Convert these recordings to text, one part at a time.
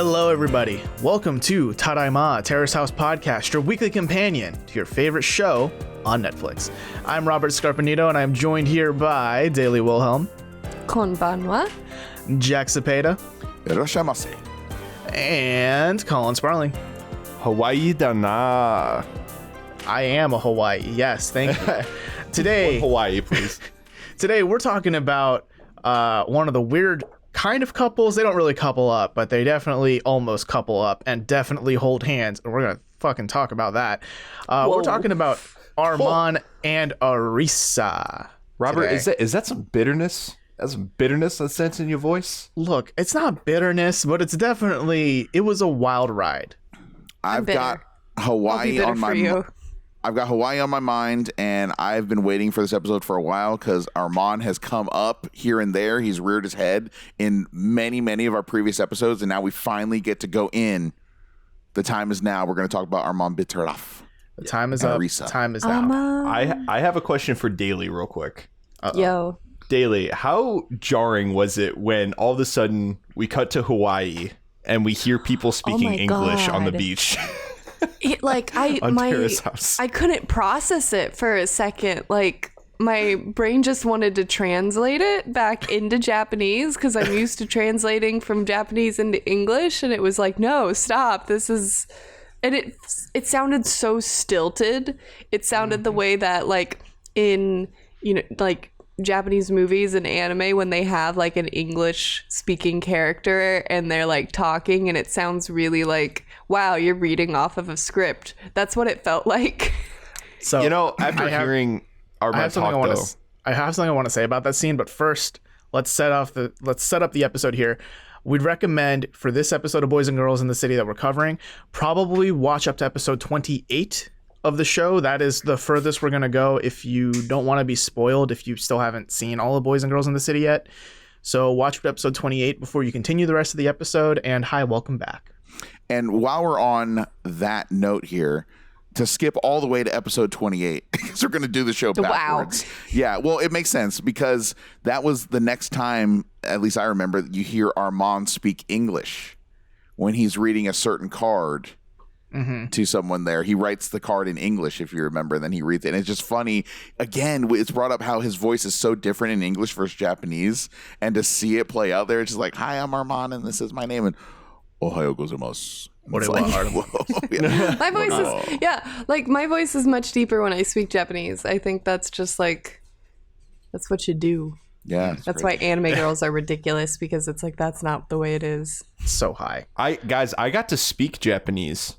Hello, everybody. Welcome to Tadaima, Terrace House Podcast, your weekly companion to your favorite show on Netflix. I'm Robert Scarpanito, and I'm joined here by Daily Wilhelm, Konbanwa, Jack Cepeda, Irashamase, and Colin Sparling. Hawaii dana. I am a Hawaii. Yes, thank you. Today, Hawaii, please. Today, we're talking about one of the weird kind of couples. They don't really couple up, but they definitely almost couple up and definitely hold hands. And we're going to fucking talk about that. We're talking about Arman and Arisa. Robert, today. is that some bitterness? That's some bitterness that's sense in your voice? Look, it's not bitterness, but it's definitely, it was a wild ride. I've got Hawaii on my I've got Hawaii on my mind, and I've been waiting for this episode for a while because Arman has come up here and there. He's reared his head in many of our previous episodes, and now we finally get to go in. The time is now. We're going to talk about Arman Bitaraf. The time is up. Arisa. Time is now. I have a question for Daily real quick. Yo. Daily, how jarring was it when all of a sudden we cut to Hawaii and we hear people speaking English on the beach? Terrace House. I couldn't process it for a second. Like, my brain just wanted to translate it back into Japanese because I'm used to translating from Japanese into English, and it was like, no, stop. This is, and it sounded so stilted. It sounded the way that, like, in, you know, like Japanese movies and anime when they have like an English speaking character and they're like talking and it sounds really like, wow, you're reading off of a script. That's what it felt like. So, you know, after hearing Arman talk, I have something I want to say about that scene, but first let's set up the episode here. We'd recommend for this episode of Boys and Girls in the City that we're covering, probably watch up to episode 28 of the show. That is the furthest we're going to go if you don't want to be spoiled, if you still haven't seen all of Boys and Girls in the City yet. So watch episode 28 before you continue the rest of the episode. And hi, welcome back. And while we're on that note here, to skip all the way to episode 28, because we're going to do the show backwards. Wow. Yeah, well, it makes sense because that was the next time, at least I remember, that you hear Armand speak English when he's reading a certain card. Mm-hmm. To someone there. He writes the card in English, if you remember, and then he reads it. And it's just funny. Again, it's brought up how his voice is so different in English versus Japanese. And to see it play out there, it's just like, hi, I'm Arman, and this is my name. And Ohayo gozaimasu. My voice is, like my voice is much deeper when I speak Japanese. I think that's just like, that's what you do. Yeah, that's why anime girls are ridiculous, because it's like, that's not the way it is. So high. I got to speak Japanese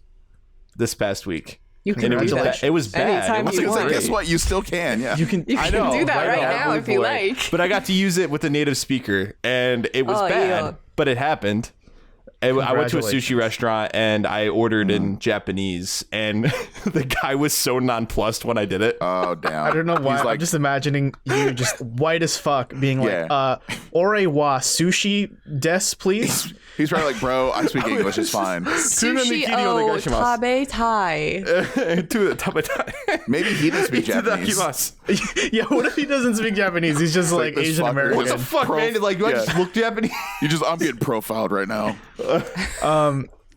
this past week. You can do that. It was bad. Anytime you want. Guess what? You still can. Yeah, you can do that right now if you like. But I got to use it with a native speaker, and it was bad. But it happened. I went to a sushi restaurant and I ordered in Japanese, and the guy was so nonplussed when I did it. Oh, damn. I don't know why. I'm just imagining you just white as fuck being like, ore wa sushi des, please. He's probably like, bro, I speak English, it's fine. Sushi o tabe tai. Maybe he doesn't speak Japanese. Yeah, what if he doesn't speak Japanese? He's just like Asian American. What the fuck, man? Like, do I just look Japanese? I'm getting profiled right now.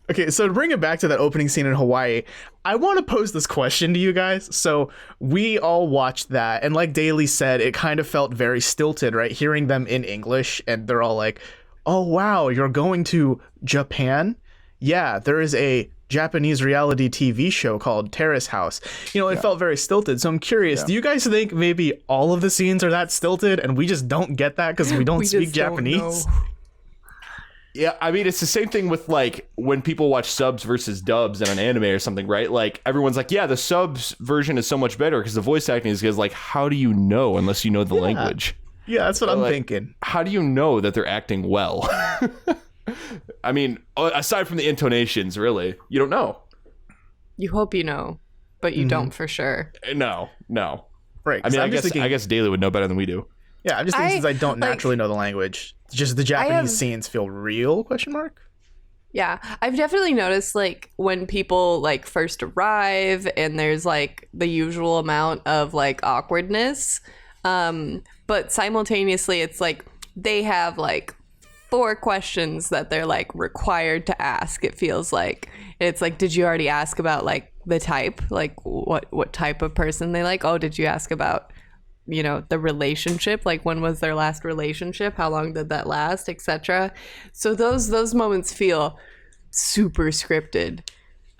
Okay, so to bring it back to that opening scene in Hawaii, I want to pose this question to you guys. So we all watched that, and like Daly said, it kind of felt very stilted, right? Hearing them in English, and they're all like, oh, wow, you're going to Japan? Yeah, there is a Japanese reality TV show called Terrace House. You know, it felt very stilted. So I'm curious, do you guys think maybe all of the scenes are that stilted and we just don't get that because we don't speak Japanese? Yeah, I mean, it's the same thing with like when people watch subs versus dubs in an anime or something, right? Like everyone's like, yeah, the subs version is so much better because the voice acting is good. Like, how do you know unless you know the language? Yeah, that's what I'm thinking. How do you know that they're acting well? I mean, aside from the intonations, really, you don't know. You hope you know, but you don't for sure. No. Right. I mean, I guess Daly would know better than we do. Yeah, I'm just thinking since I don't naturally know the language, just the Japanese scenes feel real, ? Yeah, I've definitely noticed like when people like first arrive and there's like the usual amount of like awkwardness. But simultaneously, it's like they have like 4 questions that they're like required to ask. It feels like it's like, did you already ask about like the type, like what type of person they like? Oh, did you ask about, you know, the relationship, like when was their last relationship, how long did that last, etc. So those moments feel super scripted.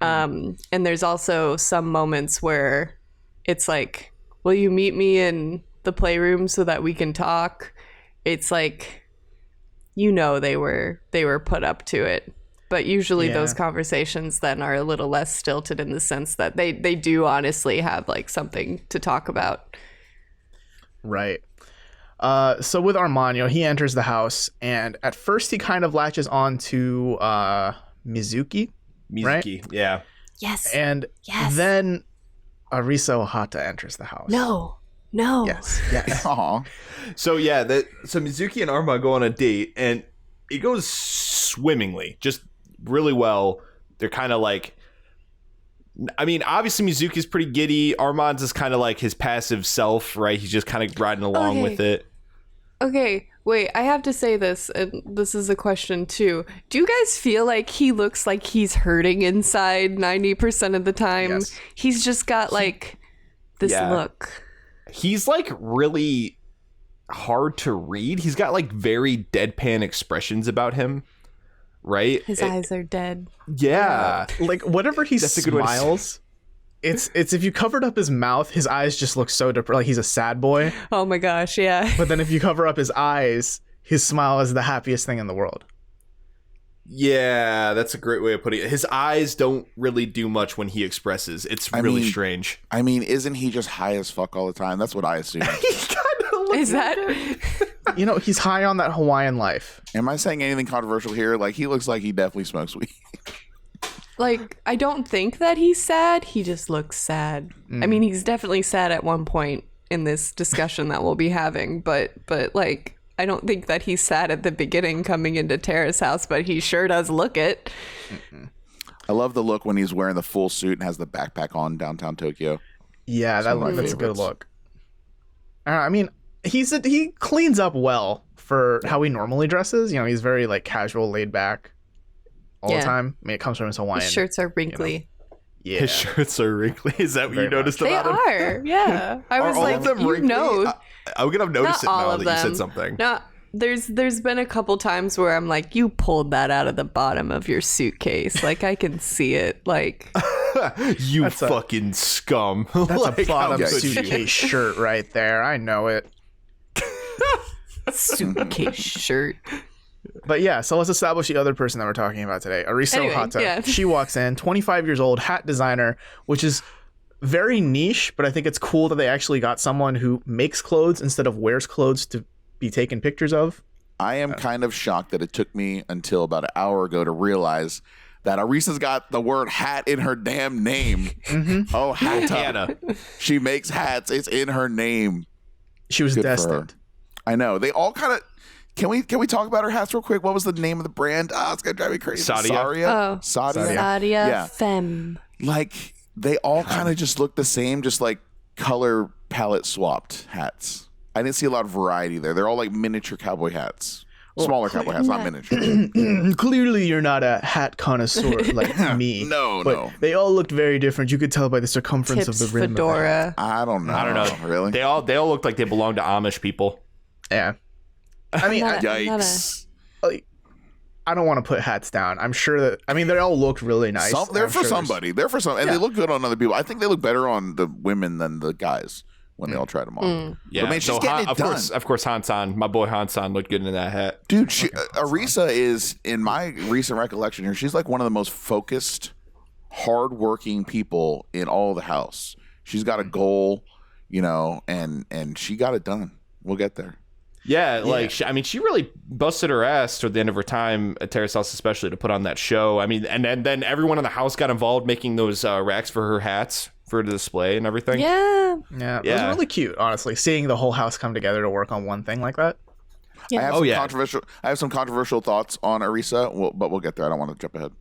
And there's also some moments where it's like, will you meet me in the playroom so that we can talk? It's like, you know, they were put up to it. But usually those conversations then are a little less stilted in the sense that they do honestly have like something to talk about. Right. So with Arman, you know, he enters the house, and at first he kind of latches on to Mizuki, right? Yeah. Yes. And then Arisa Ohata enters the house. No. Yes. Aw. So Mizuki and Arma go on a date, and it goes swimmingly, just really well. They're kind of like, I mean, obviously Mizuki's pretty giddy. Arman's is kind of like his passive self, right? He's just kind of riding along with it. Okay, wait, I have to say this, and this is a question too. Do you guys feel like he looks like he's hurting inside 90% of the time? Yes. He's just got like this look. He's like really hard to read. He's got like very deadpan expressions about him, right? His eyes are dead. Yeah. Like whenever he That's a good way to say smiles, it's if you covered up his mouth, his eyes just look so like he's a sad boy. Oh my gosh, yeah. But then if you cover up his eyes, his smile is the happiest thing in the world. Yeah, that's a great way of putting it. His eyes don't really do much when he expresses. It's really strange. I mean, isn't he just high as fuck all the time? That's what I assume. Is that? You know, he's high on that Hawaiian life. Am I saying anything controversial here? Like, he looks like he definitely smokes weed. Like, I don't think that he's sad. He just looks sad. I mean, he's definitely sad at one point in this discussion that we'll be having, but like, I don't think that he's sad at the beginning coming into Terrace House, but he sure does look it. I love the look when he's wearing the full suit and has the backpack on downtown Tokyo. Yeah, that's a good favorites. look. I mean, he cleans up well for how he normally dresses. You know, he's very like casual, laid back all the time. I mean, it comes from his Hawaiian. His shirts are wrinkly. You know? Yeah. His shirts are wrinkly. Is that what Very you noticed They about him? are, yeah. I was Are all like, of them you wrinkly? know. I'm gonna notice it Not all now of that you them. said something. No, there's been a couple times where I'm like, you pulled that out of the bottom of your suitcase. Like, I can see it. Like, You fucking scum. That's Like, a bottom how suitcase shirt right there. I know it. suitcase shirt. But yeah, so let's establish the other person that we're talking about today. Arisa Anyway, Ohata. yeah. She walks in, 25 years old, hat designer, which is very niche, but I think it's cool that they actually got someone who makes clothes instead of wears clothes to be taken pictures of. I am kind of shocked that it took me until about an hour ago to realize that Arisa's got the word hat in her damn name. Oh, Hata. Hannah. She makes hats. It's in her name. She was Good for her. destined. I know. They all kind of... Can we talk about her hats real quick? What was the name of the brand? Oh, it's going to drive me crazy. Sadia. Oh. Sadia. Sadia Yeah. Femme. Like, they all kind of just look the same, just like color palette swapped hats. I didn't see a lot of variety there. They're all like miniature cowboy hats. Smaller cowboy hats, not miniature. Clearly, you're not a hat connoisseur like me. No, but no. they all looked very different. You could tell by the circumference Tips of the rim. fedora. I don't know. Really? They all look like they belong to Amish people. Yeah. I mean, Yikes. I don't want to put hats down. I'm sure that, I mean, they all look really nice. They're I'm for sure somebody. They're for some, and they look good on other people. I think they look better on the women than the guys when they all tried them on. Yeah, But man, she's getting it of done. course, Hansan, my boy Hansan looked good in that hat. Dude, Arisa is, in my recent recollection here, she's like one of the most focused, hardworking people in all of the house. She's got a goal, you know, and she got it done. We'll get there. Yeah, like she really busted her ass toward the end of her time at Terrace House, especially to put on that show. I mean, and then everyone in the house got involved making those racks for her hats for the display and everything. Yeah. Yeah, it was really cute, honestly, seeing the whole house come together to work on one thing like that. Yeah. I have some controversial thoughts on Arisa, but we'll get there. I don't want to jump ahead.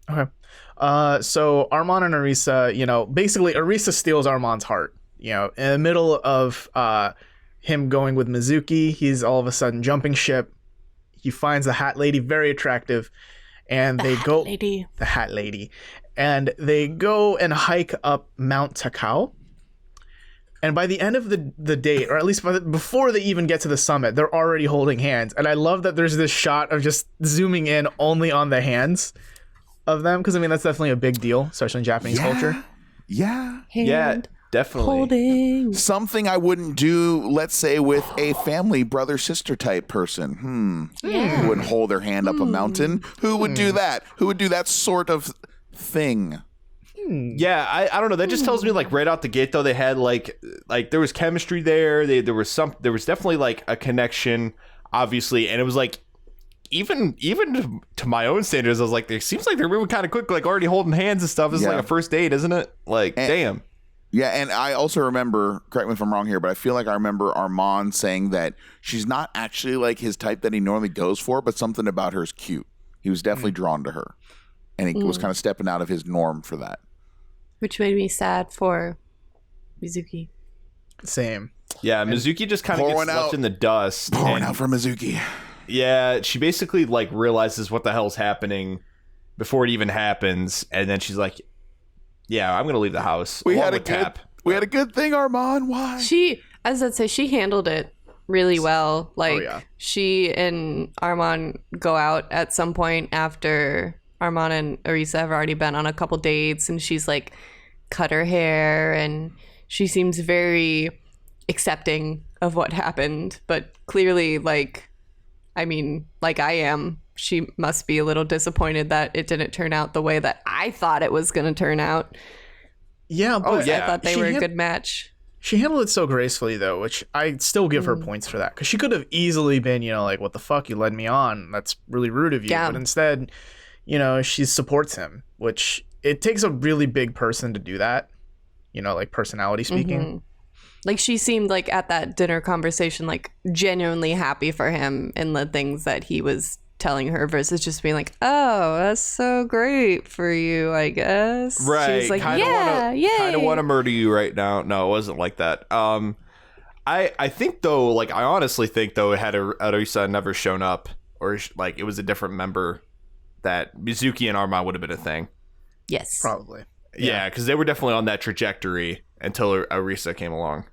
Okay. So Arman and Arisa, you know, basically Arisa steals Arman's heart. You know, in the middle of him going with Mizuki, he's all of a sudden jumping ship. he finds the hat lady very attractive, and they go lady. The hat lady, and they go and hike up Mount Takao. And by the end of the date, or at least before they even get to the summit, they're already holding hands. And I love that there's this shot of just zooming in only on the hands of them, because I mean that's definitely a big deal, especially in Japanese culture. Yeah. Hand definitely. holding. Something I wouldn't do, let's say, with a family brother-sister type person. Who wouldn't hold their hand up a mountain? Who would do that? Who would do that sort of thing? Yeah, I don't know. That just tells me like right out the gate though they had like there was chemistry there. There was definitely like a connection, obviously, and it was like even to my own standards, I was like, it seems like they're moving kind of quick, like already holding hands and stuff. This is like a first date, isn't it? Like, damn. Yeah, and I also remember, correct me if I'm wrong here, but I feel like I remember Arman saying that she's not actually like his type that he normally goes for, but something about her is cute. He was definitely drawn to her, and he was kind of stepping out of his norm for that. Which made me sad for Mizuki. Same. Yeah, Mizuki just kind of gets left in the dust. Pouring out for Mizuki. Yeah, she basically like realizes what the hell's happening before it even happens, and then she's like, "Yeah, I'm gonna leave the house." We had a good thing, Arman. Why? As I'd say, she handled it really well. Like she and Arman go out at some point after Arman and Arisa have already been on a couple dates, and she's like cut her hair, and she seems very accepting of what happened, but clearly like I am, she must be a little disappointed that it didn't turn out the way that I thought it was going to turn out. Yeah, but I thought they were a good match. She handled it so gracefully, though, which I still give her points for that. Because she could have easily been, like, what the fuck, you led me on. That's really rude of you. Yeah. But instead, she supports him, which it takes a really big person to do that, like personality speaking. Mm-hmm. Like she seemed like at that dinner conversation, like genuinely happy for him in the things that he was telling her versus just being like, oh, that's so great for you, I guess. Right. She was like, yay. Kind of want to murder you right now. No, it wasn't like that. I think though, like I honestly think though, had Arisa never shown up or like it was a different member, that Mizuki and Arman would have been a thing. Yes. Probably. Yeah, because they were definitely on that trajectory until Arisa came along.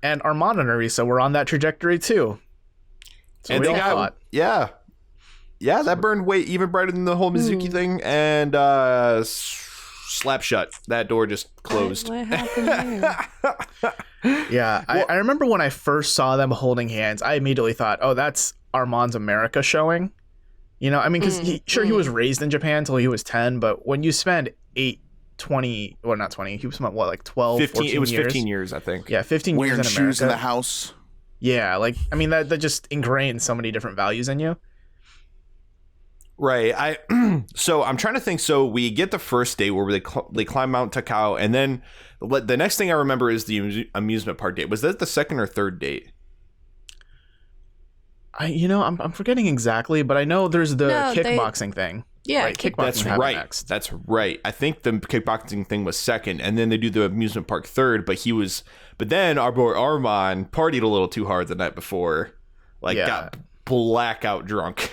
And Arman and Arisa were on that trajectory too. So and they got, yeah, that burned way even brighter than the whole Mizuki thing. And slap shut. That door just closed. What happened there? Yeah, I remember when I first saw them holding hands, I immediately thought, oh, that's Arman's America showing. Because he was raised in Japan until he was 10, but when you spend 20, or not 20, he was what, like 12, 15, 14 it was years? 15 years, I think. Yeah, 15 Wearing years in America. shoes in the house. Yeah, like, that just ingrains so many different values in you. Right. So I'm trying to think. So we get the first date where they climb Mount Takao, and then the next thing I remember is the amusement park date. Was that the second or third date? I'm forgetting exactly, but I know there's the kickboxing thing. Yeah, right? Kickboxing right. Next. That's right. I think the kickboxing thing was second, and then they do the amusement park third. But then our boy Arman partied a little too hard the night before, got blackout drunk.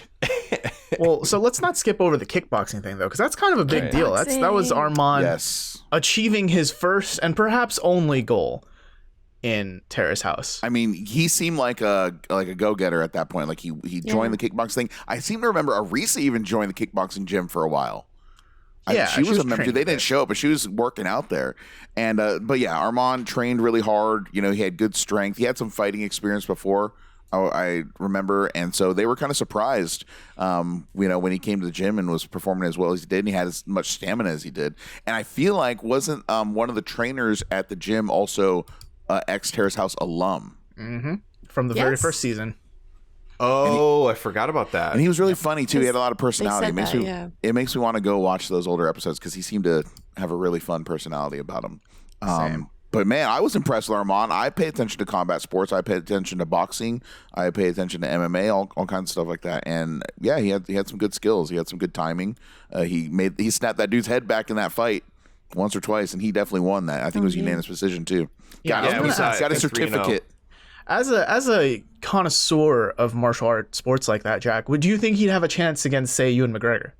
Well, so let's not skip over the kickboxing thing though, because that's kind of a big deal. That was Arman achieving his first and perhaps only goal in Terrace House. I mean, he seemed like a go-getter at that point. Like he joined the kickboxing thing. I seem to remember Arisa even joined the kickboxing gym for a while. She was a member too. They didn't show up, but she was working out there. And but yeah, Arman trained really hard. He had good strength. He had some fighting experience before, I remember, and so they were kind of surprised, when he came to the gym and was performing as well as he did, and he had as much stamina as he did. And I feel like wasn't one of the trainers at the gym also ex-Terrace House alum. Mm-hmm. From the very first season. Oh, I forgot about that. And he was really funny too. He had a lot of personality. It makes me want to go watch those older episodes because he seemed to have a really fun personality about him. Same. But man, I was impressed with Arman. I pay attention to combat sports. I pay attention to boxing. I pay attention to MMA, all kinds of stuff like that. And yeah, he had some good skills. He had some good timing. He snapped that dude's head back in that fight once or twice, and he definitely won that. I think it was a unanimous decision too. Yeah, got a certificate. As a connoisseur of martial art sports like that, Jack, would you think he'd have a chance against, say, Ewan McGregor?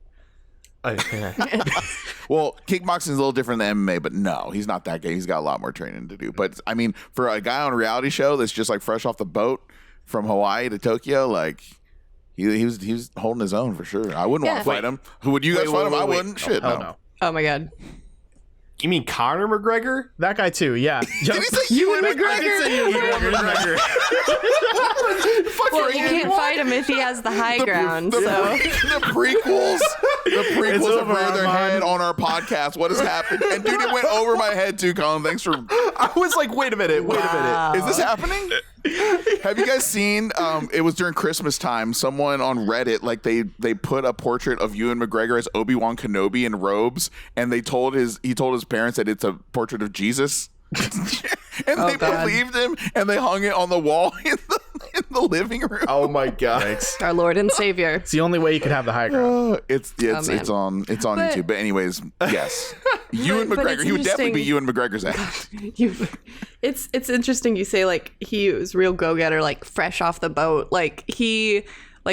Well, kickboxing is a little different than MMA, but no, he's not that gay. He's got a lot more training to do. But I mean, for a guy on a reality show that's just like fresh off the boat from Hawaii to Tokyo, like he was holding his own for sure. I wouldn't want to fight him. Would you guys fight him? I wouldn't. Shit, no. Oh my god. You mean Conor McGregor? That guy too, yeah. Did he say Ewan McGregor? I did say Ewan McGregor. Well, you can't fight him if he has the high ground. The prequels have reared their Arman. head on our podcast. What has happened? And dude, it went over my head too, Colin. Thanks for. I was like, wait a minute. Is this happening? Have you guys seen? It was during Christmas time. Someone on Reddit, like they put a portrait of Ewan McGregor as Obi-Wan Kenobi in robes, and he told his parents that it's a portrait of Jesus. And they believed him, and they hung it on the wall in the living room. Oh my god. Our Lord and Savior. It's the only way you could have the high ground. It's on YouTube. But anyways, yes, Ewan McGregor. He would definitely be Ewan McGregor's act. It's interesting you say like he was real go-getter, like fresh off the boat. Like he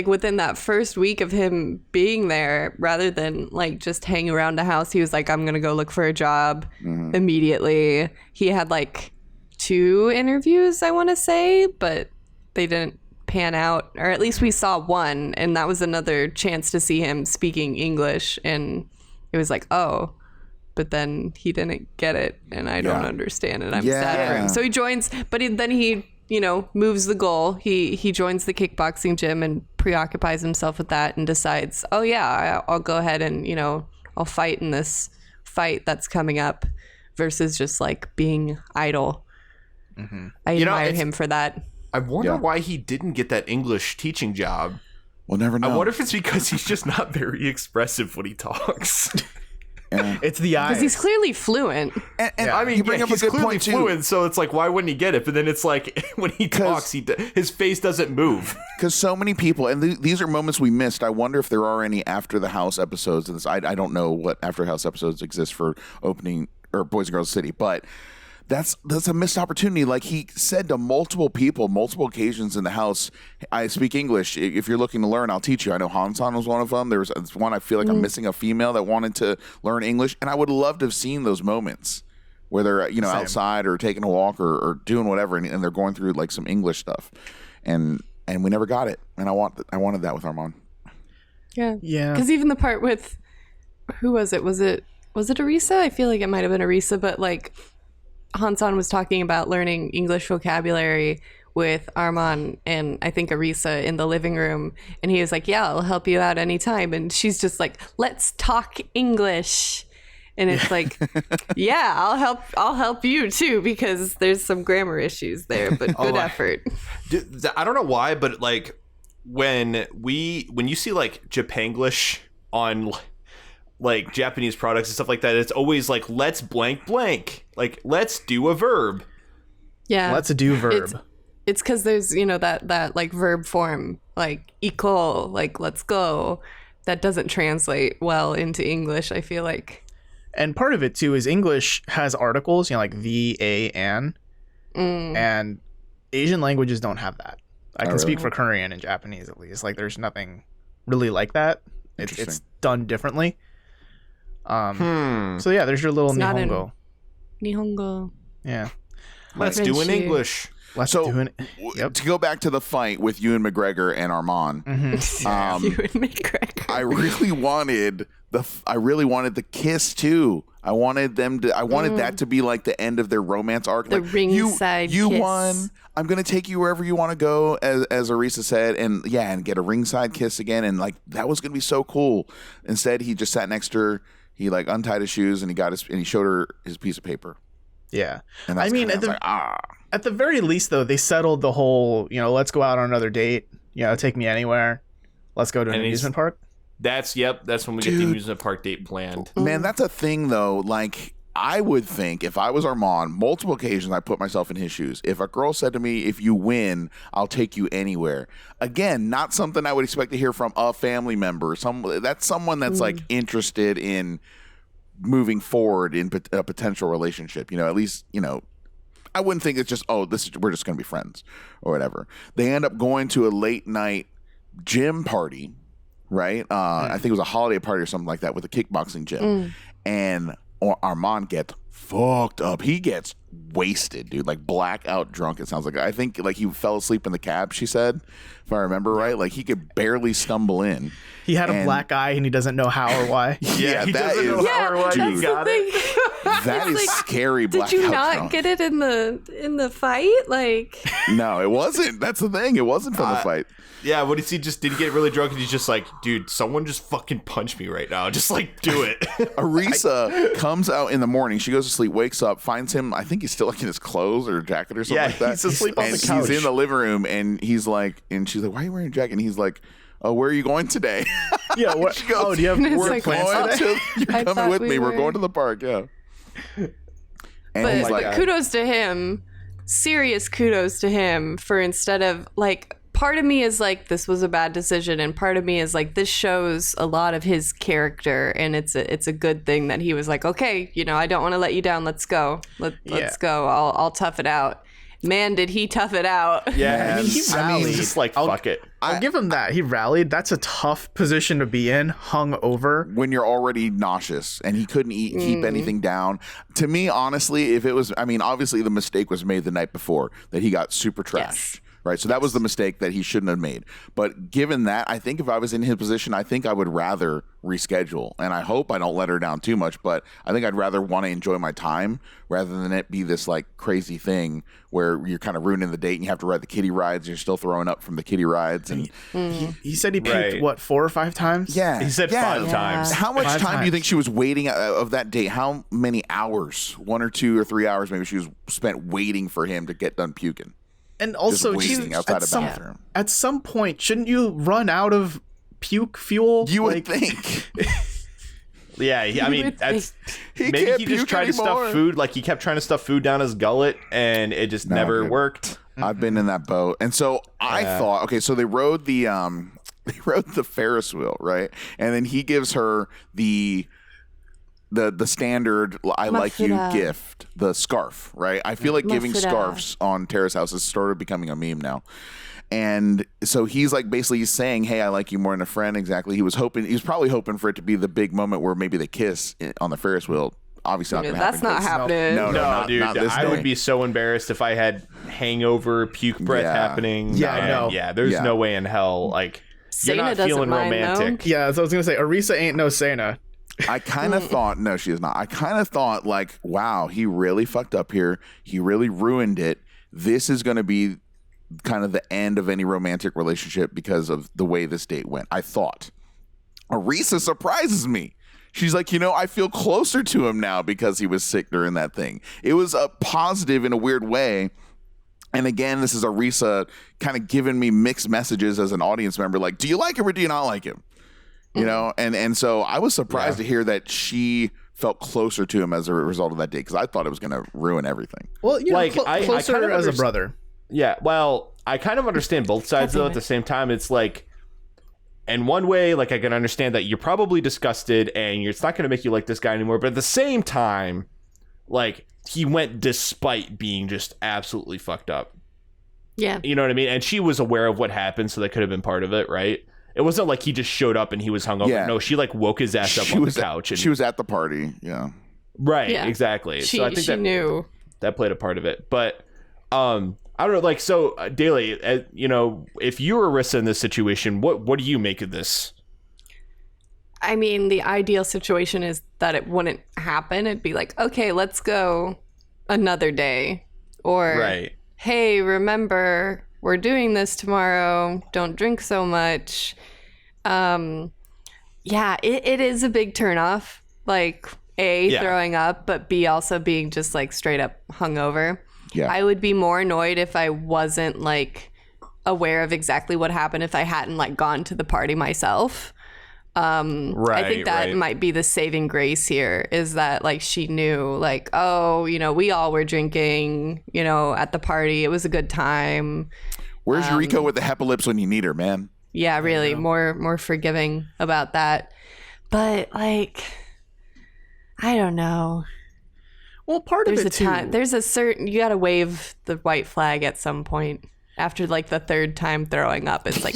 within that first week of him being there, rather than like just hang around the house, he was like, I'm gonna go look for a job immediately. He had like 2 interviews, I want to say, but they didn't pan out, or at least we saw one, and that was another chance to see him speaking English, and it was like, oh, but then he didn't get it, and I don't understand it. I'm sad for him. So he joins, but then he moves the goal. He joins the kickboxing gym and preoccupies himself with that, and decides, oh yeah, I'll go ahead and I'll fight in this fight that's coming up, versus just like being idle. I admire him for that. I wonder why he didn't get that English teaching job. We'll never know. I wonder if it's because he's just not very expressive when he talks. It's the eyes. Because he's clearly fluent. And I mean, you bring up a he's good clearly point too. fluent, so it's like, why wouldn't he get it? But then it's like, when he talks, his face doesn't move. Because so many people, and these are moments we missed. I wonder if there are any After the House episodes of this. I don't know what After House episodes exist for opening or Boys and Girls City, but that's a missed opportunity. Like he said to multiple people, multiple occasions in the house, I speak English. If you're looking to learn, I'll teach you. I know Hansan was one of them. There was one, I feel like I'm missing a female that wanted to learn English. And I would love to have seen those moments where they're, outside or taking a walk or doing whatever. And they're going through like some English stuff. And we never got it. And I wanted that with Arman. Yeah. Yeah. Because even the part with, who was it? Was it Arisa? I feel like it might have been Arisa, but like, Hansan was talking about learning English vocabulary with Arman and I think Arisa in the living room, and he was like, yeah, I'll help you out anytime, and she's just like, let's talk English, and it's like, yeah, I'll help you too, because there's some grammar issues there, but good effort. I don't know why, but like when you see like Japanglish on like Japanese products and stuff like that, it's always like, let's blank blank, like let's do a verb. Yeah, let's do verb. It's because there's that like verb form, like iko, like let's go, that doesn't translate well into English, I feel like. And part of it too is English has articles, like the, a, and Asian languages don't have that. I can speak for Korean and Japanese at least. Like there's nothing really like that. It's done differently. So yeah, there's your little Nihongo. Nihongo. Yeah. Let's do an English. To go back to the fight with Ewan McGregor and Arman, Ewan McGregor. I really wanted the kiss too. I wanted that to be like the end of their romance arc. The like, ringside you kiss. won. I'm gonna take you wherever you want to go, as Arisa said, and get a ringside kiss again, and like that was gonna be so cool. Instead, he just sat next to her. He like untied his shoes and he showed her his piece of paper. Yeah. And I mean, at the very least though, they settled the whole, let's go out on another date, take me anywhere. Let's go to an amusement park. That's when we get the amusement park date planned. Man, that's a thing though. Like I would think if I was Arman, multiple occasions I put myself in his shoes. If a girl said to me, if you win, I'll take you anywhere. Again, not something I would expect to hear from a family member. That's someone that's like interested in moving forward in a potential relationship. At least, I wouldn't think it's just, we're just going to be friends or whatever. They end up going to a late night gym party, right? I think it was a holiday party or something like that with a kickboxing gym. And Arman gets fucked up. He gets wasted, dude, like blackout drunk. It sounds like. I think like he fell asleep in the cab, she said, if I remember right. Like he could barely stumble in. He had a black eye and he doesn't know how or why. Yeah, he that doesn't know how or why. dude, You got it. That is like, scary. Blackout Did you not drunk. get it in the fight? Like, No, it wasn't. That's the thing. It wasn't from the fight. Yeah, what is he just? Did he get really drunk and he's just like, dude, someone just fucking punch me right now. Just like do it. Arisa comes out in the morning. She goes to sleep, wakes up, finds him. I think he's still like in his clothes or jacket or something like that. He's asleep on and the couch. he's in the living room, and he's like, and she's like, "Why are you wearing a jacket?" And he's like, "Oh, where are you going today?" Yeah. What? She goes, Do you have It's work like, plans oh, today? You're I coming thought with we me. We're were- going to the park. Yeah. And but, he's like, but kudos to him. Serious kudos to him for instead of like. Part of me is like, this was a bad decision, and part of me is like, this shows a lot of his character, and it's a good thing that he was like, okay, I don't want to let you down. Let's go. Let's go. I'll tough it out. Man, did he tough it out? Yeah, I mean, he rallied. he's just like fuck it. I'll give him that. He rallied. That's a tough position to be in, hung over. when you're already nauseous and he couldn't keep anything down. To me, honestly, if it was, I mean, obviously the mistake was made the night before that he got super trashed. Yes. Right. So that was the mistake that he shouldn't have made. But given that, I think if I was in his position, I think I would rather reschedule. And I hope I don't let her down too much. But I think I'd rather want to enjoy my time rather than it be this like crazy thing where you're kind of ruining the date and you have to ride the kiddie rides. And you're still throwing up from the kiddie rides. And He said he puked, Right. what, 4 or 5 times? yeah, He said yeah. 5 times. How much 5 time do you times. think she was waiting of that date? How many hours? 1 or 2 or 3 hours maybe she was spent waiting for him to get done puking. And also, waiting outside at a some, bathroom. at some point, shouldn't you run out of puke fuel? You would think. Yeah, I mean, would that's He maybe can't he just puke tried to anymore. stuff food. Like he kept trying to stuff food down his gullet, and it just never dude. worked. I've been in that boat. And so I thought, okay, so they rode the Ferris wheel, right? And then he gives her the standard I like you Mafuda. gift, the scarf, right? I feel like giving Mafuda. scarves on Terrace House is sort of becoming a meme now. And so he's like basically saying, "Hey, I like you more than a friend." Exactly. He was probably hoping for it to be the big moment where maybe they kiss on the Ferris wheel. Obviously not going to happen. That's not 'cause- happening. No, No, dude, not this I day. would be so embarrassed if I had hangover, puke breath Yeah. happening. Yeah, I know. Yeah, there's Yeah. no way in hell. Like you're Sana not doesn't feeling mind, though. romantic. Yeah, that's what I was going to say. Arisa ain't no Sana. I kind of thought, no, she is not. I kind of thought, like, wow, he really fucked up here. He really ruined it. This is going to be kind of the end of any romantic relationship because of the way this date went. I thought. Arisa surprises me. She's like, I feel closer to him now because he was sick during that thing. It was a positive in a weird way. And again, this is Arisa kind of giving me mixed messages as an audience member. Like, do you like him or do you not like him? And so I was surprised to hear that she felt closer to him as a result of that date because I thought it was going to ruin everything. Well, Like, I closer kind of as a underst- brother. Yeah, well, I kind of understand both sides though. At the same time, it's like, in one way, like I can understand that you're probably disgusted and it's not going to make you like this guy anymore. But at the same time, like he went despite being just absolutely fucked up. Yeah. You know what I mean? And she was aware of what happened, so that could have been part of it, right? It wasn't like he just showed up and he was hungover. Yeah. No, she like woke his ass up on the couch. And, She was at the party. Yeah. right, Yeah. exactly. She So I think she knew. that played a part of it. But I don't know, like, so Daly, if you were Arisa in this situation, what do you make of this? I mean, the ideal situation is that it wouldn't happen. It'd be like, okay, let's go another day. Or, Right. hey, remember, we're doing this tomorrow. Don't drink so much. Yeah, it is a big turnoff. Like, A, Yeah. throwing up, but B, also being just like straight up hungover. Yeah. I would be more annoyed if I wasn't like aware of exactly what happened if I hadn't like gone to the party myself. I think that might be the saving grace here is that like she knew like, oh, we all were drinking, at the party. It was a good time. Where's Yuriko with the hepalips when you need her, man? Yeah, really more forgiving about that. But like, I don't know. Well, part There's of a it too. time. There's a certain. You got to wave the white flag at some point. After like the third time throwing up, it's like,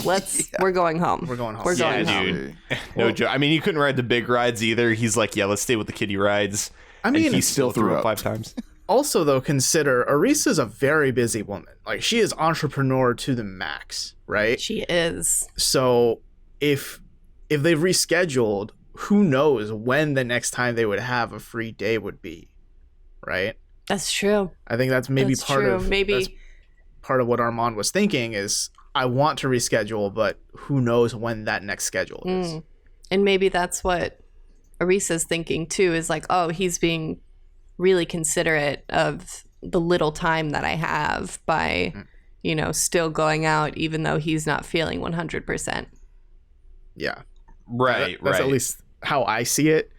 we're going home. We're going home. We're Yeah, going home. dude. No joke. I mean, he couldn't ride the big rides either. He's like, yeah, let's stay with the kiddie rides. I mean, and he still threw up 5 times. Also, though, consider Arisa's a very busy woman. Like, she is entrepreneur to the max, right? She is. So if they've rescheduled, who knows when the next time they would have a free day would be, right? That's true. I think that's maybe That's part true. of Maybe. that's part of what Arman was thinking is I want to reschedule, but who knows when that next schedule is. And maybe that's what Arisa's thinking too, is like, oh, he's being really considerate of the little time that I have by, still going out even though he's not feeling 100%. Yeah. Right, That's at least how I see it.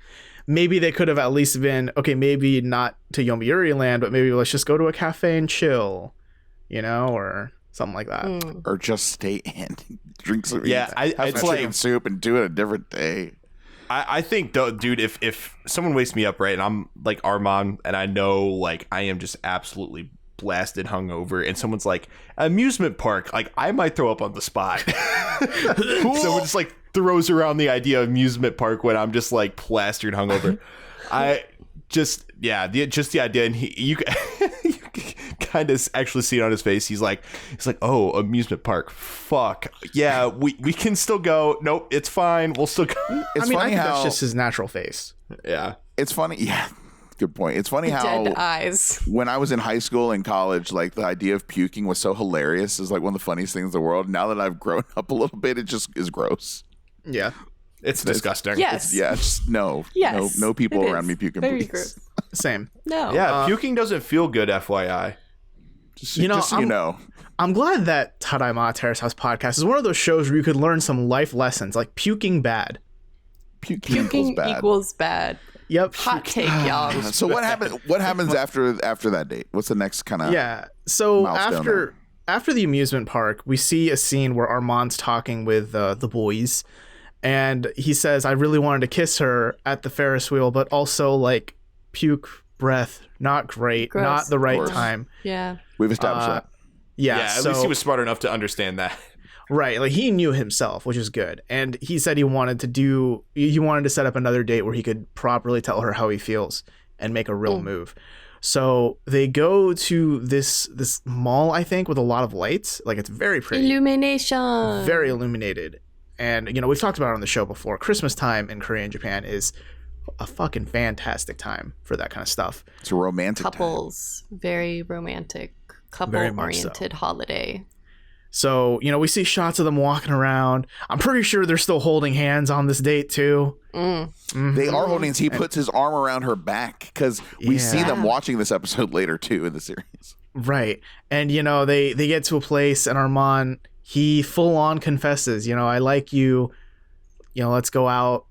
Maybe they could have at least been, okay, maybe not to Yomiuri Land, but maybe let's just go to a cafe and chill, or something like that. Or just stay in, drink some, Yeah, have it's some like- chicken soup and do it a different day. I think, though, dude, if someone wakes me up, right, and I'm like Arman, and I know, like, I am just absolutely blasted hungover, and someone's like, amusement park, like, I might throw up on the spot. Someone just, like, throws around the idea of amusement park when I'm just, like, plastered hungover. The idea, and you kind of actually see it on his face. He's like, oh, amusement park, fuck yeah, we can still go. Nope, it's fine, we'll still go. It's I funny think how that's just his natural face. Yeah, it's funny. Yeah, good point. It's funny how Dead eyes. when I was in high school and college, like the idea of puking was so hilarious. It's like one of the funniest things in the world. Now that I've grown up a little bit, it just is gross. Yeah. it's disgusting. Yes. Yeah, just no, Yes, no people it around is. me puking, Very please. gross. Same. No. Yeah, puking doesn't feel good, FYI. Just, You know, just so you know. I'm glad that Tadaima Terrace House Podcast is one of those shows where you could learn some life lessons, like puking bad. Puking Equals bad. Yep. Hot take, y'all. So what happened? What happens after that date? What's the next kind of? Yeah. So milestone after the amusement park, we see a scene where Armand's talking with the boys, and he says, "I really wanted to kiss her at the Ferris wheel, but also like puke breath, not great, Gross. not the right course. time." Yeah. We've established that. Yeah. Yeah, at so, least he was smart enough to understand that. right. Like he knew himself, which is good, and he said he wanted to set up another date where he could properly tell her how he feels and make a real move. So they go to this mall, I think, with a lot of lights. Like it's very pretty. Illumination. Very illuminated. And, we've talked about it on the show before. Christmas time in Korea and Japan is a fucking fantastic time for that kind of stuff. It's a romantic time. Couples. Very romantic. Very much Couple-oriented holiday. So, we see shots of them walking around. I'm pretty sure they're still holding hands on this date, too. They are holding hands. He puts his arm around her back because we see Yeah. them watching this episode later too in the series. Right. And, they get to a place and Arman, he full on confesses, I like you. Let's go out.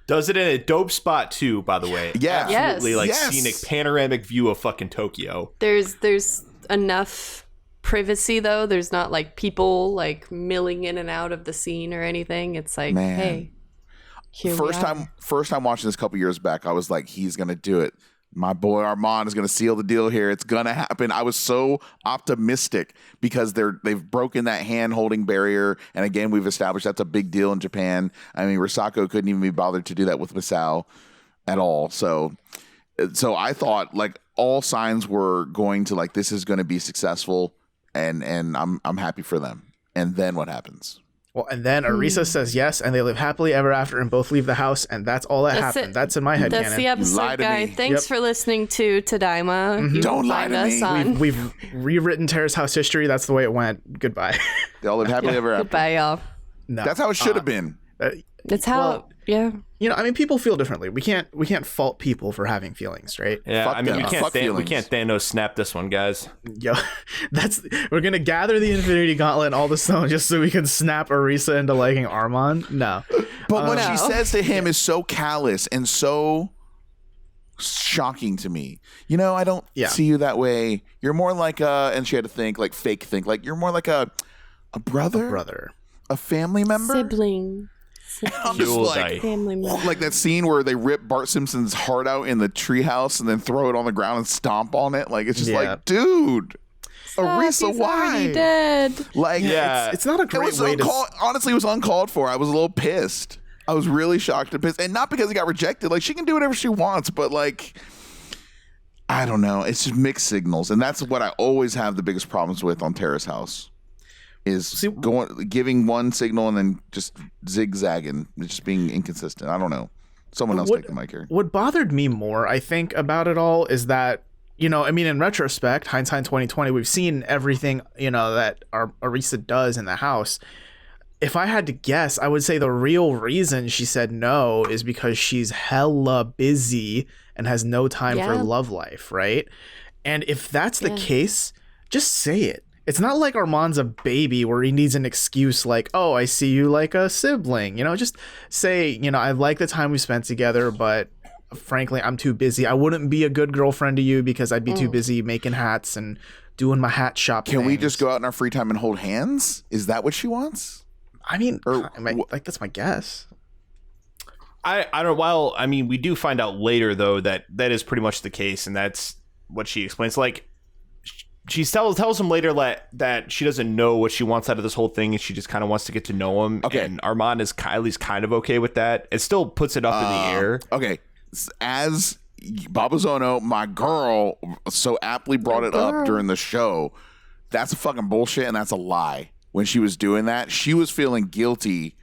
Does it in a dope spot too, by the way. Yeah. Absolutely, like Yes. scenic panoramic view of fucking Tokyo. There's enough privacy though. There's not like people like milling in and out of the scene or anything. It's like, Man. hey, here First we are. time watching this a couple years back, I was like, he's gonna do it. My boy Armand is gonna seal the deal here. It's gonna happen. I was so optimistic because they've broken that hand holding barrier, and again, we've established that's a big deal in Japan. I mean, Risako couldn't even be bothered to do that with Misao at all. So I thought like all signs were going to like this is going to be successful, and I'm happy for them. And then what happens? Well, and then Arisa says yes, and they live happily ever after and both leave the house, and that's all that That's happened. it. That's in my head That's canon. the lie episode, to guy. me. Thanks Yep. for listening to Tadaima. You Don't can lie find to us me. on. We've rewritten Terrace House history. That's the way it went. Goodbye. They all live happily ever after. Goodbye, y'all. No. That's how it should have been. That's how. Well, yeah. people feel differently. We can't fault people for having feelings, right? Yeah, Fuck I mean, them. Fuck we feelings. can't Thanos snap this one, guys. Yo, we're gonna gather the Infinity Gauntlet and all the stones just so we can snap Arisa into liking Arman. No, But what No. she says to him is so callous and so shocking to me. I don't Yeah. see you that way. You're more like and she had to think like fake think like you're more like a brother, brother. a family member. Sibling. I'm just like, family member. like that scene where they rip Bart Simpson's heart out in the treehouse and then throw it on the ground and stomp on it. Like, it's just like, dude, Arisa, He's why? already dead. Like, It's not a great way to. Honestly, it was uncalled for. I was a little pissed. I was really shocked and pissed, and not because he got rejected. Like, she can do whatever she wants, but like, I don't know. It's just mixed signals, and that's what I always have the biggest problems with on Terrace House. Is giving one signal and then just zigzagging, just being inconsistent. I don't know. Someone else take the mic here. What bothered me more, I think, about it all is that, you know, I mean, in retrospect, hindsight 2020, we've seen everything, you know, that our Arisa does in the house. If I had to guess, I would say the real reason she said no is because she's hella busy and has no time for love life, right? And if that's the case, just say it. It's not like Arman's a baby where he needs an excuse like, oh, I see you like a sibling. You know, just say, you know, I like the time we spent together, but frankly, I'm too busy. I wouldn't be a good girlfriend to you because I'd be too busy making hats and doing my hat shop Can we just go out in our free time and hold hands? Is that what she wants? I mean, like, that's my guess. I don't know. Well, I mean, we do find out later, though, that is pretty much the case. And that's what she explains. Like, she tells him later that she doesn't know what she wants out of this whole thing. And she just kind of wants to get to know him. Okay. And Arman is at least kind of okay with that. It still puts it up in the air. Okay. As Babazono, my girl, so aptly brought it up during the show, that's a fucking bullshit and that's a lie. When she was doing that, she was feeling guilty.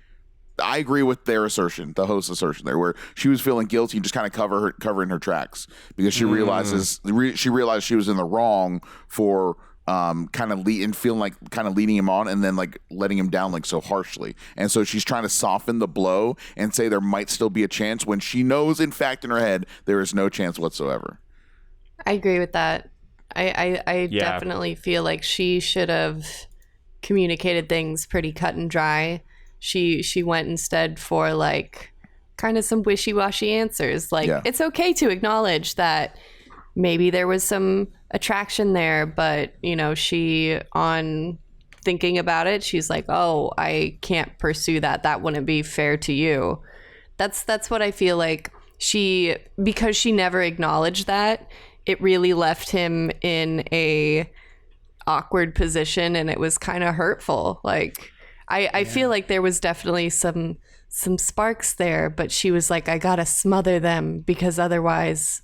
I agree with their assertion, the host's assertion there, where she was feeling guilty and just kind of covering her tracks because she realized she was in the wrong for kind of leading him on and then like letting him down like so harshly. And so she's trying to soften the blow and say there might still be a chance when she knows, in fact, in her head, there is no chance whatsoever. I agree with that. I definitely feel like she should have communicated things pretty cut and dry. She went instead for like kind of some wishy-washy answers. Like, it's okay to acknowledge that maybe there was some attraction there, but you know, she, on thinking about it, she's like, oh, I can't pursue that. That wouldn't be fair to you. That's what I feel like. Because she never acknowledged that, it really left him in a awkward position and it was kind of hurtful. Like, I feel like there was definitely some sparks there, but she was like, I gotta smother them because otherwise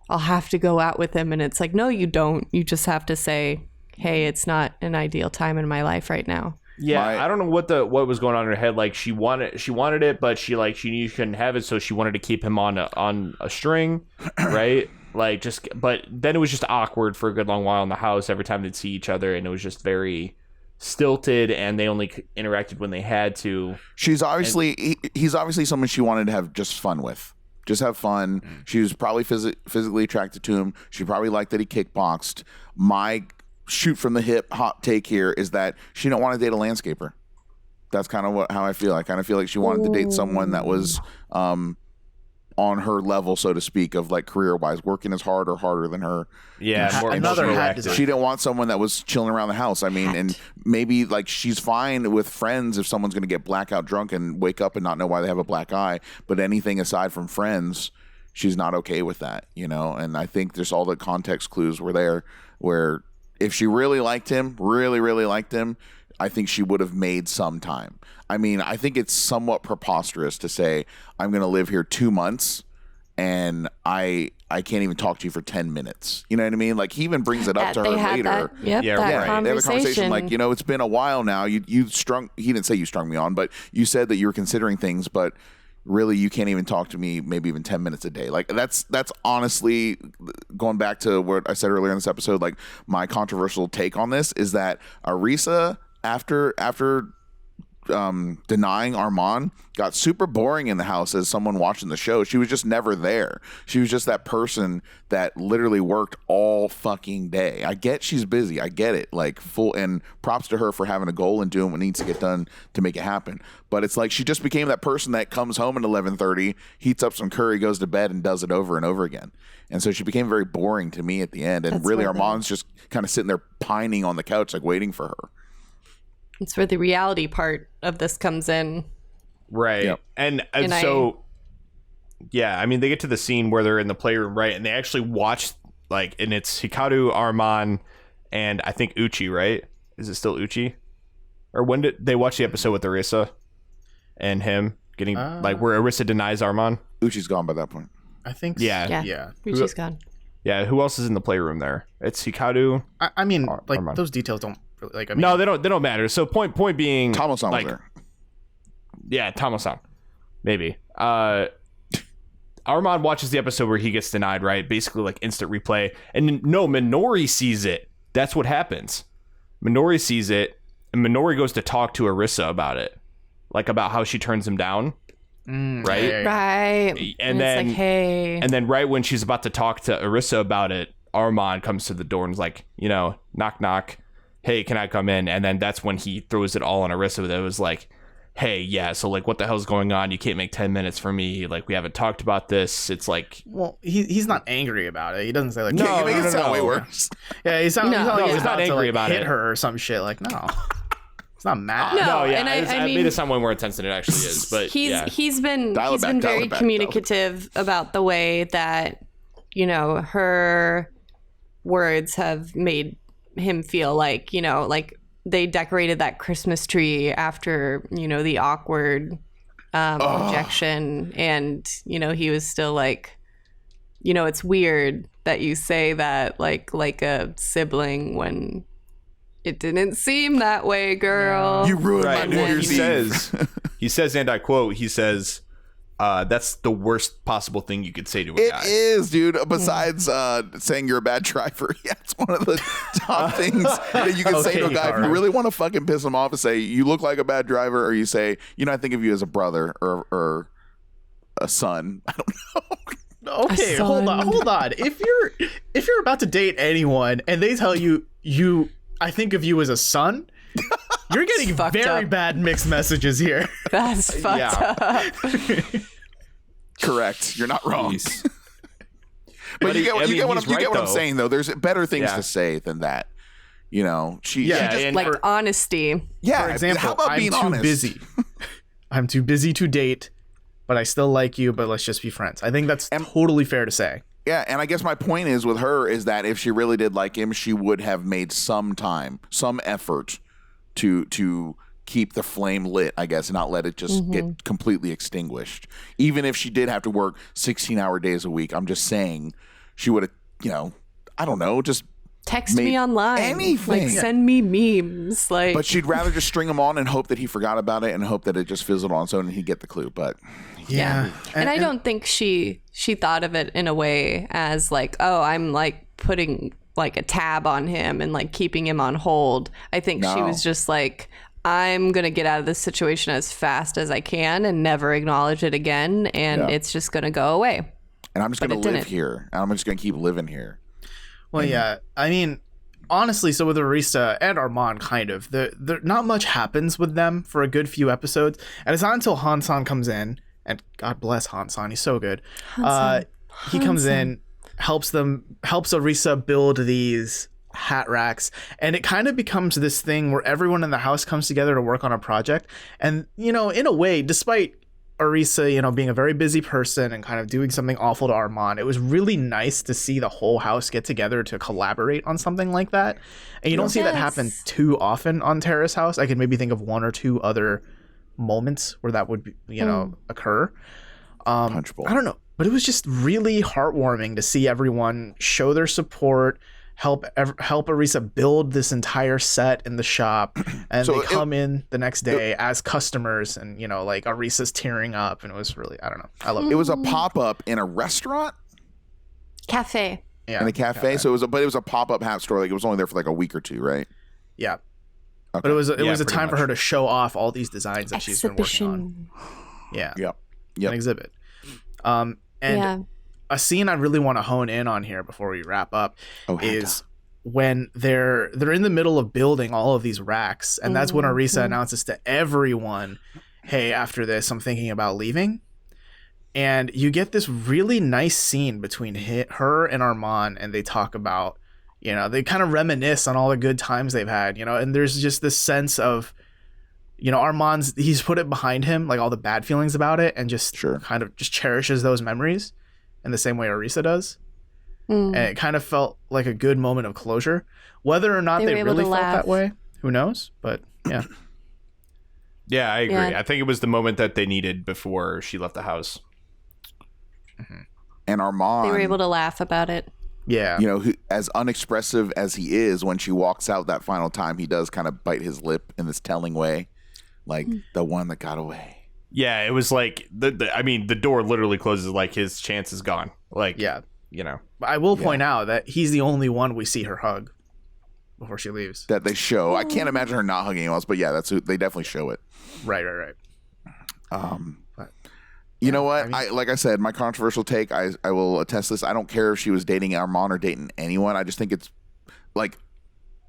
I'll have to go out with him. And it's like, no, you don't. You just have to say, hey, it's not an ideal time in my life right now. Yeah, I don't know what was going on in her head. Like, she wanted it, but she knew she couldn't have it, so she wanted to keep him on a string, right? Like, but then it was just awkward for a good long while in the house every time they'd see each other, and it was just very stilted, and they only interacted when they had to. He's obviously someone she wanted to have just fun with. Just have fun. She was probably physically attracted to him. She probably liked that he kickboxed. My shoot from the hip hot take here is that she didn't want to date a landscaper. That's kind of how I feel. I kind of feel like she wanted to date someone that was on her level, so to speak, of like career wise, working as hard or harder than her. Yeah, more another hat. She didn't want someone that was chilling around the house. I mean, and maybe like she's fine with friends if someone's going to get blackout drunk and wake up and not know why they have a black eye. But anything aside from friends, she's not okay with that, you know. And I think there's all the context clues were there where if she really liked him, really liked him, I think she would have made some time. I mean, I think it's somewhat preposterous to say, I'm going to live here 2 months and I can't even talk to you for 10 minutes. You know what I mean? Like, he even brings it up to her later. They had a conversation. Like, you know, it's been a while now. He didn't say you strung me on, but you said that you were considering things, but really you can't even talk to me maybe even 10 minutes a day. Like, that's honestly, going back to what I said earlier in this episode, like, my controversial take on this is that Arisa, after denying Arman, got super boring in the house as someone watching the show. She was just never there. She was just that person that literally worked all fucking day. I get she's busy. I get it. Like, full, and props to her for having a goal and doing what needs to get done to make it happen. But it's like she just became that person that comes home at 11:30, heats up some curry, goes to bed, and does it over and over again. And so she became very boring to me at the end. And that's really Arman's just kind of sitting there pining on the couch, like waiting for her. It's where the reality part of this comes in. Right. Yep. And so, yeah, I mean, they get to the scene where they're in the playroom, right? And they actually watch, like, and it's Hikaru, Arman, and I think Uchi, right? Is it still Uchi? Or when did they watch the episode with Arisa and him getting, like, where Arisa denies Arman? Uchi's gone by that point. I think Yeah. Uchi's gone. Yeah, who else is in the playroom there? It's Hikaru. I mean, like, Arman. those details don't really, like, I mean, No, they don't matter. So point being, Tomo-san like, was there. yeah, Tomo-san, maybe. Arman watches the episode where he gets denied, right? Basically, like, instant replay. And no, Minori sees it. That's what happens. Minori sees it, and Minori goes to talk to Arisa about it, like, about how she turns him down, right? yeah. Right. And then, it's like, hey. and then right when she's about to talk to Arisa about it, Arman comes to the door and is like, you know, knock, knock. Hey, can I come in? And then that's when he throws it all on Arisa. That was like, hey, yeah, so, like, what the hell's going on? You can't make 10 minutes for me. Like, we haven't talked about this. It's like... Well, he's not angry about it. He doesn't say, like... No, You make it sound way worse. Yeah, he's not like he's not angry about hit it. her or some shit. Like, no. It's not mad. No, yeah, and I mean, made it sound way more intense than it actually is. But he's been Dial it back, dial very it back, communicative about the way that, you know, her words have made him feel like, you know, like they decorated that Christmas tree after, you know, the awkward objection, and, you know, he was still like, you know, it's weird that you say that like a sibling when it didn't seem that way, girl. You ruined my right. New Well, Year's Eve. he says, and I quote, he says, that's the worst possible thing you could say to a guy. It is, dude. Besides saying you're a bad driver, yeah, it's one of the top things that you can say to a guy if you really want to fucking piss him off. And say you look like a bad driver, or you say, you know, I think of you as a brother or a son. I don't know. Okay, hold on. If you're about to date anyone and they tell you I think of you as a son, you're getting very bad mixed messages here. That's fucked up. Correct. You're not wrong. But But you get what I'm though. saying, though. There's better things to say than that. You know, she just and Like honesty. yeah. For example, how about I'm being too honest? busy. I'm too busy to date, but I still like you, but let's just be friends. I think that's totally fair to say. Yeah, and I guess my point is with her is that if she really did like him, she would have made some time, some effort to keep the flame lit, I guess, and not let it just get completely extinguished. Even if she did have to work 16-hour days a week, I'm just saying she would have, you know, I don't know, just Text made me online. anything. Like, send me memes. Like, But she'd rather just string him on and hope that he forgot about it and hope that it just fizzled on its own and he'd get the clue. But Yeah. and I don't think she thought of it in a way as like, oh, I'm like putting like a tab on him and like keeping him on hold. I think she No. was just like, I'm going to get out of this situation as fast as I can and never acknowledge it again. And it's just going to go away. and I'm just going But to it live didn't. here. And I'm just going to keep living here. Well, yeah. I mean, honestly, so with Arisa and Arman, kind of, the not much happens with them for a good few episodes, and it's not until Hansan comes in, and God bless Hansan, he's so good. He comes in, helps Arisa build these hat racks, and it kind of becomes this thing where everyone in the house comes together to work on a project. And, you know, in a way, despite Arisa, you know, being a very busy person and kind of doing something awful to Arman, it was really nice to see the whole house get together to collaborate on something like that. And you don't see that happen too often on Terrace House. I can maybe think of one or two other moments where that would, you know, occur. Punchable. I don't know, but it was just really heartwarming to see everyone show their support, help Arisa build this entire set in the shop, and So they come in the next day as customers, and, you know, like, Arisa's tearing up, and it was really, I don't know, I love it. It was a pop-up in a restaurant? Cafe. Yeah, In a cafe? So it was a pop-up hat store. Like, it was only there for like a week or two, right? yeah. Okay. But it was a pretty time for much. her to show off all these designs that she's been working on. Yeah, Yep. an exhibit. And a scene I really want to hone in on here before we wrap up is when they're in the middle of building all of these racks, and that's when Arisa announces to everyone, hey, after this I'm thinking about leaving. And you get this really nice scene between her and Arman, and they talk about, you know, they kind of reminisce on all the good times they've had, you know, and there's just this sense of, he's put it behind him, like all the bad feelings about it, and just kind of just cherishes those memories in the same way Arisa does. And it kind of felt like a good moment of closure. Whether or not they really felt that way, who knows? But yeah. Yeah, I agree. Yeah. I think it was the moment that they needed before she left the house. And Arman, they were able to laugh about it. Yeah. As unexpressive as he is, when she walks out that final time, he does kind of bite his lip in this telling way, like the one that got away. Yeah, it was like the door literally closes, like his chance is gone. Like, yeah. I will point out that he's the only one we see her hug before she leaves. That they show. I can't imagine her not hugging anyone else, but yeah, they definitely show it. Right. You know what? Like I said, my controversial take, I will attest this. I don't care if she was dating Arman or dating anyone. I just think it's like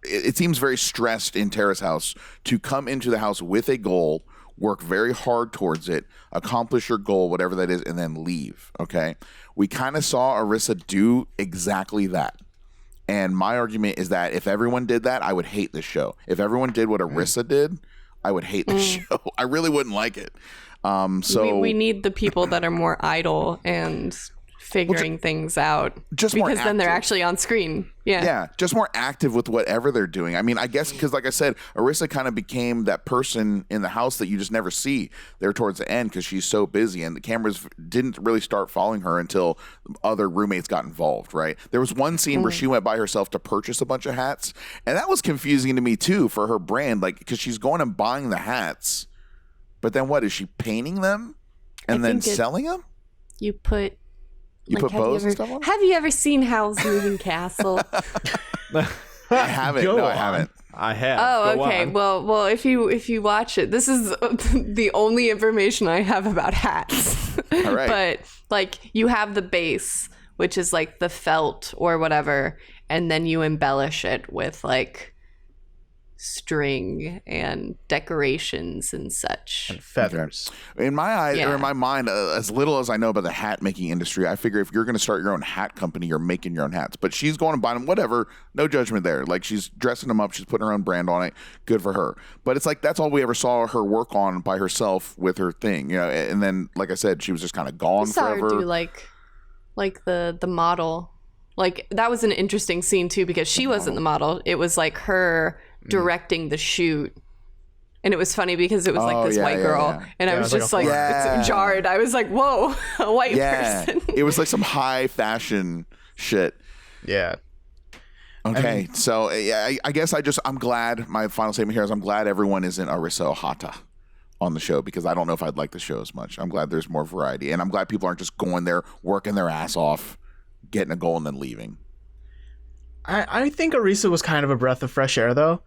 it seems very stressed in Terrace House to come into the house with a goal, work very hard towards it, accomplish your goal, whatever that is, and then leave. Okay. We kind of saw Arisa do exactly that. And my argument is that if everyone did that, I would hate this show. If everyone did what Arisa did, I would hate the show. I really wouldn't like it. So we need the people that are more idle and figuring things out, just because then they're actually on screen. Yeah, just more active with whatever they're doing. I mean, I guess because, like I said, Arisa kind of became that person in the house that you just never see there towards the end because she's so busy, and the cameras didn't really start following her until other roommates got involved. Right? There was one scene where she went by herself to purchase a bunch of hats, and that was confusing to me too for her brand, like because she's going and buying the hats, but then what is she painting them and then selling them? You put bows and stuff on? Have you ever seen Howl's Moving Castle? I haven't. I haven't. I have. Oh, Go okay. on. Well, if you watch it, this is the only information I have about hats. All right. But like you have the base, which is like the felt or whatever, and then you embellish it with like string and decorations and such and feathers. In my eyes, or in my mind, as little as I know about the hat making industry, I figure if you're going to start your own hat company, you're making your own hats. But she's going and buying them, whatever, no judgment there. Like she's dressing them up, she's putting her own brand on it. Good for her. But it's like that's all we ever saw her work on by herself with her thing, And then, like I said, she was just kind of gone forever. Her do like the model. Like that was an interesting scene too because she wasn't the model. It was like her directing the shoot, and it was funny because it was like this white girl, and I was just like it's jarred. I was like, whoa, a white person. It was like some high fashion shit. Yeah. Okay, so I guess I'm glad. My final statement here is I'm glad everyone isn't Arisa Ohata on the show because I don't know if I'd like the show as much. I'm glad there's more variety, and I'm glad people aren't just going there working their ass off, getting a goal and then leaving. I think Arisa was kind of a breath of fresh air, though.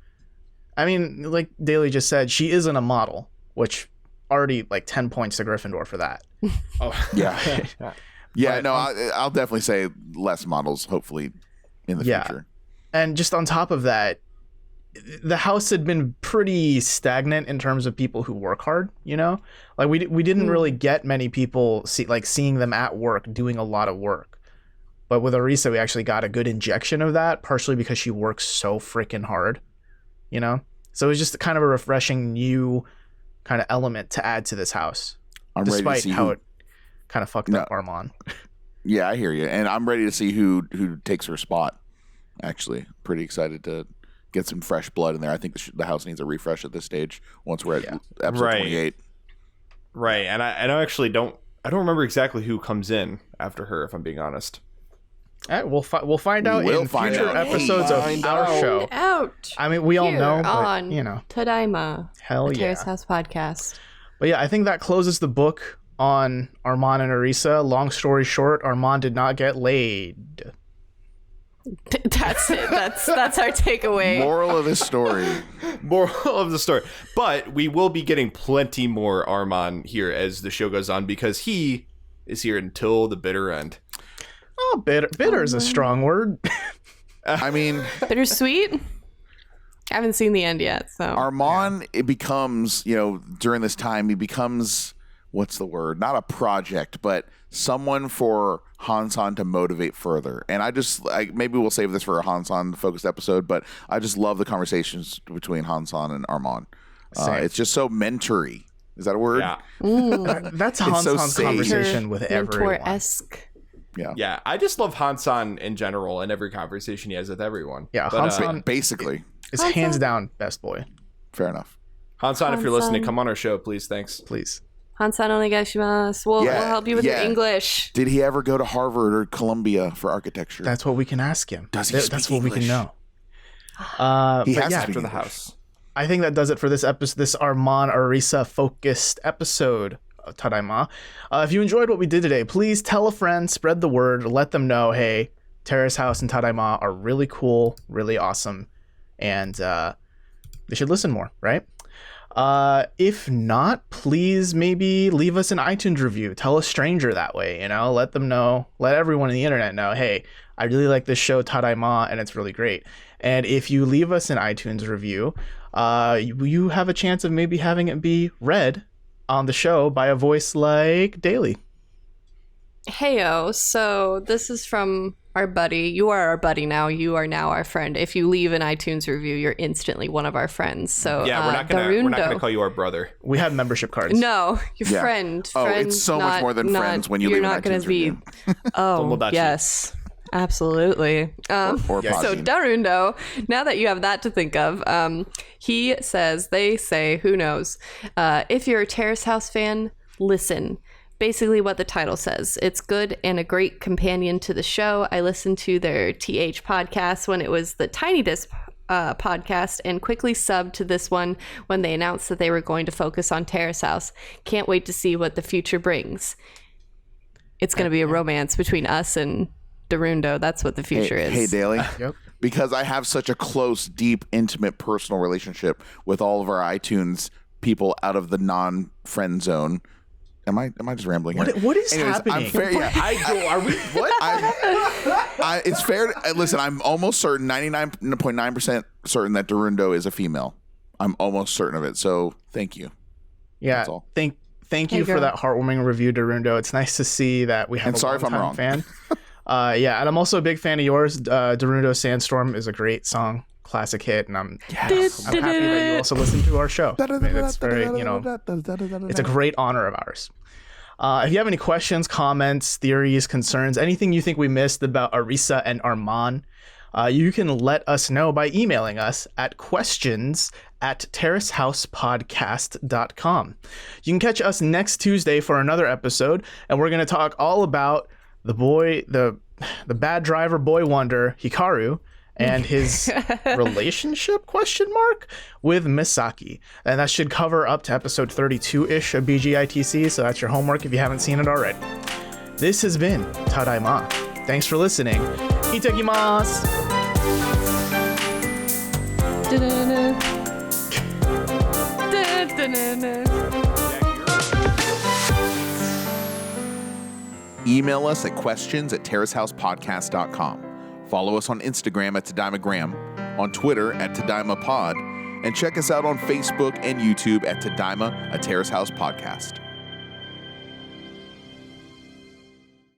I mean, like Daly just said, she isn't a model, which already like 10 points to Gryffindor for that. I'll definitely say less models, hopefully, in the future. And just on top of that, the house had been pretty stagnant in terms of people who work hard, Like we didn't really get many people seeing them at work doing a lot of work. But with Arisa, we actually got a good injection of that, partially because she works so freaking hard. So it was just kind of a refreshing new kind of element to add to this house, despite how it kind of fucked up Arman. Yeah, I hear you, and I'm ready to see who takes her spot. Actually, pretty excited to get some fresh blood in there. I think the house needs a refresh at this stage. Once we're at episode 28, right? And I actually don't remember exactly who comes in after her, if I'm being honest. All right, we'll find out in future episodes of our show. I mean, we all know, but on Tadaima, hell the yeah, Terrace House Podcast. But yeah, I think that closes the book on Arman and Arisa. Long story short, Arman did not get laid. That's it. That's our takeaway. Moral of the story. Moral of the story. But we will be getting plenty more Arman here as the show goes on because he is here until the bitter end. Oh, bitter is a strong word. I mean, bittersweet. I haven't seen the end yet, so Arman, it becomes, during this time, he becomes, what's the word? Not a project, but someone for Hansan to motivate further. And maybe we'll save this for a Hansan focused episode, but I just love the conversations between Hansan and Arman. Same. It's just so mentory. Is that a word? Yeah. That's It's so Han's sage. conversation with everyone. Mentor-esque. Yeah, I just love Han-san in general and every conversation he has with everyone. Yeah, But, Han-san Basically. is hands down best boy. Fair enough. Han-san, if you're Han-san. listening, come on our show, please. Thanks. Please. Hansan onegaishimasu. We'll help you with your English. Did he ever go to Harvard or Columbia for architecture? That's what we can ask him. Does he speak That's what we can English? know. He but has yeah, to speak After the English. house. I think that does it for this episode, this Arman Arisa focused episode of Tadaima. If you enjoyed what we did today, please tell a friend, spread the word, let them know, hey, Terrace House and Tadaima are really cool, really awesome, and they should listen more, right? If not, please maybe leave us an iTunes review. Tell a stranger that way, let them know, let everyone on the internet know, hey, I really like this show Tadaima and it's really great. And if you leave us an iTunes review, you have a chance of maybe having it be read on the show by a voice like Daly. Heyo, so this is from our buddy. You are our buddy now. You are now our friend. If you leave an iTunes review, you're instantly one of our friends. So Yeah, we're not gonna call you our brother. We have membership cards. No, your Yeah. friend. Oh, Friend, it's so much more than friends when you you're leave an not gonna iTunes be. review. Oh, Tomodachi. yes. Absolutely. Or So Pajin. Darundo, now that you have that to think of, they say, who knows? If you're a Terrace House fan, listen. Basically what the title says. It's good and a great companion to the show. I listened to their TH podcast when it was the Tiny Disc podcast and quickly subbed to this one when they announced that they were going to focus on Terrace House. Can't wait to see what the future brings. It's going to be a romance between us and Darundo. That's what the future is. Hey, Daly. Yep. Because I have such a close, deep, intimate, personal relationship with all of our iTunes people out of the non-friend zone. Am I just rambling here? What is Anyways, happening? I'm fair. Yeah, Are we what? it's fair. Listen, I'm almost certain, 99.9% certain that Darundo is a female. I'm almost certain of it. So thank you. Yeah. That's all. Thank Hey, you for girl. that heartwarming review, Darundo. It's nice to see that we have And a sorry if I'm longtime wrong. fan. Yeah, and I'm also a big fan of yours. Darundo Sandstorm is a great song, classic hit, and I'm happy that you also listen to our show. I mean, it's very, it's a great honor of ours. If you have any questions, comments, theories, concerns, anything you think we missed about Arisa and Arman, you can let us know by emailing us at questions@terracehousepodcast.com. You can catch us next Tuesday for another episode, and we're going to talk all about the bad driver boy wonder Hikaru and his relationship with Misaki. And that should cover up to episode 32-ish of BGITC, so that's your homework if you haven't seen it already. This has been Tadaima. Thanks for listening. Itakimasu! Da-da-da. Da-da-da. Email us at questions@terracehousepodcast.com. Follow us on Instagram at TadaimaGram, on Twitter at TadaimaPod, and check us out on Facebook and YouTube at Tadaima, a Terrace House Podcast.